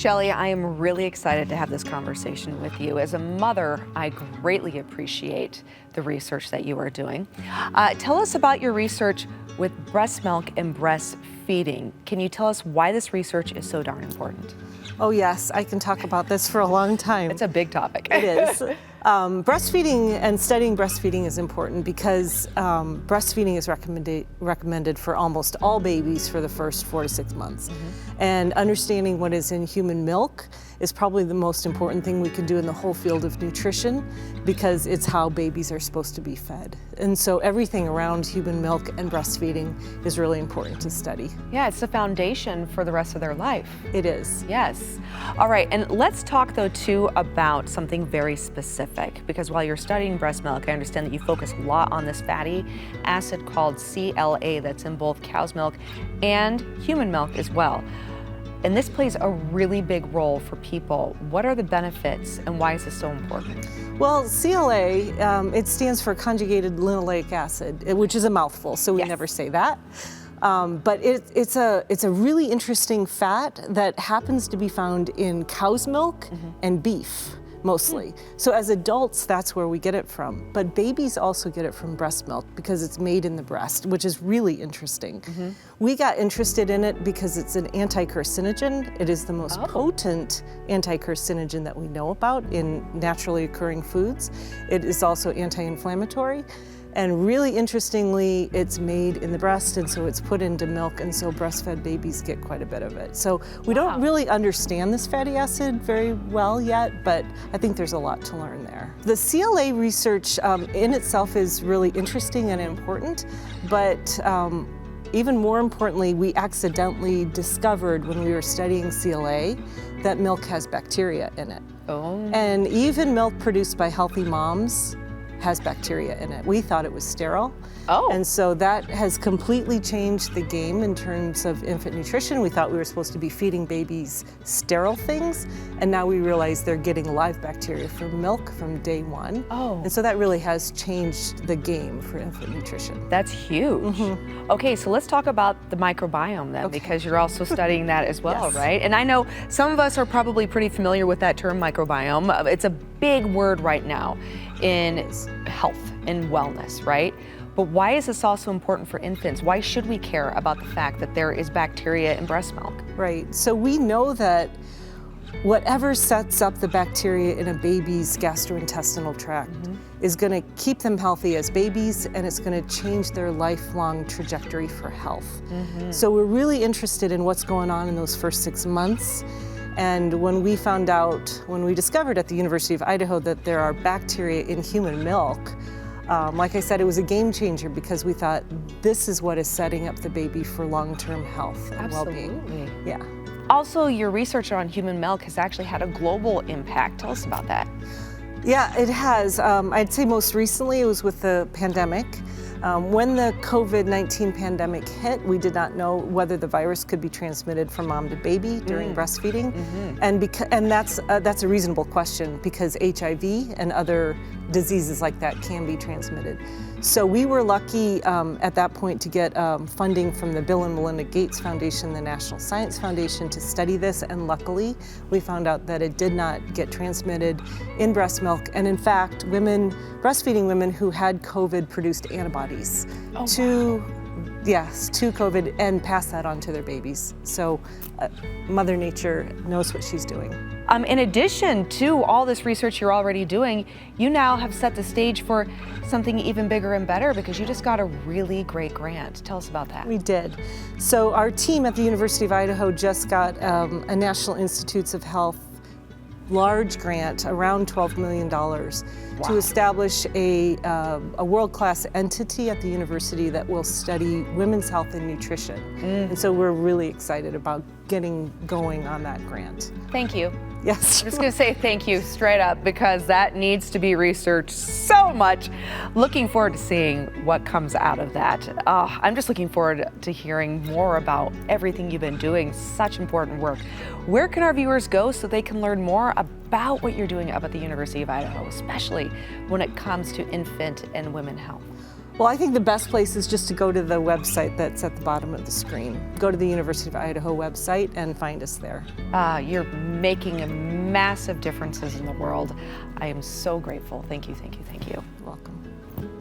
Shelley, I am really excited to have this conversation with you. As a mother, I greatly appreciate the research that you are doing. Tell us about your research with breast milk and breastfeeding. Can you tell us why this research is so darn important? Oh yes, I can talk about this for a long time. It's a big topic. It is. Breastfeeding and studying breastfeeding is important because breastfeeding is recommended for almost all babies for the first 4 to 6 months. And understanding what is in human milk is probably the most important thing we can do in the whole field of nutrition, because it's how babies are supposed to be fed. And so everything around human milk and breastfeeding is really important to study. Yeah, it's the foundation for the rest of their life. It is. Yes. All right, and let's talk though too about something very specific, because while you're studying breast milk, I understand that you focus a lot on this fatty acid called CLA that's in both cow's milk and human milk as well. And this plays a really big role for people. What are the benefits and why is this so important? Well, CLA, it stands for conjugated linoleic acid, which is a mouthful, so we never say that. But it's a really interesting fat that happens to be found in cow's milk and beef, mostly. So as adults, that's where we get it from. But babies also get it from breast milk because it's made in the breast, which is really interesting. We got interested in it because it's an anti-carcinogen. It is the most potent anti-carcinogen that we know about in naturally occurring foods. It is also anti-inflammatory. And really interestingly, it's made in the breast, and so it's put into milk, and so breastfed babies get quite a bit of it. So we don't really understand this fatty acid very well yet, but I think there's a lot to learn there. The CLA research in itself is really interesting and important, but even more importantly, we accidentally discovered when we were studying CLA that milk has bacteria in it. And even milk produced by healthy moms has bacteria in it. We thought it was sterile. And so that has completely changed the game in terms of infant nutrition. We thought we were supposed to be feeding babies sterile things, and now we realize they're getting live bacteria from milk from day one. And so that really has changed the game for infant nutrition. That's huge. Okay, so let's talk about the microbiome then, because you're also studying that as well, right? And I know some of us are probably pretty familiar with that term microbiome. It's a big word right now in health and wellness, right? But why is this also important for infants? Why should we care about the fact that there is bacteria in breast milk? Right, so we know that whatever sets up the bacteria in a baby's gastrointestinal tract is going to keep them healthy as babies, and it's going to change their lifelong trajectory for health. So we're really interested in what's going on in those first 6 months. And when we found out, when we discovered at the University of Idaho that there are bacteria in human milk, like I said, it was a game changer because we thought this is what is setting up the baby for long-term health and well-being. Yeah. Also, your research on human milk has actually had a global impact. Tell us about that. Yeah, it has. I'd say most recently it was with the pandemic. When the COVID-19 pandemic hit, we did not know whether the virus could be transmitted from mom to baby during breastfeeding, and that's a reasonable question because HIV and other diseases like that can be transmitted. So we were lucky at that point to get funding from the Bill and Melinda Gates Foundation, the National Science Foundation, to study this, and luckily we found out that it did not get transmitted in breast milk, and in fact, breastfeeding women who had COVID produced antibodies to COVID and passed that on to their babies. So Mother Nature knows what she's doing. In addition to all this research you're already doing, you now have set the stage for something even bigger and better because you just got a really great grant. Tell us about that. We did. So our team at the University of Idaho just got a National Institutes of Health large grant, around $12 million, to establish a world-class entity at the university that will study women's health and nutrition. And so we're really excited about getting going on that grant. Thank you. Yes. I'm just going to say thank you straight up because that needs to be researched so much. Looking forward to seeing what comes out of that. I'm just looking forward to hearing more about everything you've been doing. Such important work. Where can our viewers go so they can learn more about what you're doing up at the University of Idaho, especially when it comes to infant and women health? Well, I think the best place is just to go to the website that's at the bottom of the screen. Go to the University of Idaho website and find us there. You're making a massive differences in the world. I am so grateful. Thank you, thank you, thank you. You're welcome.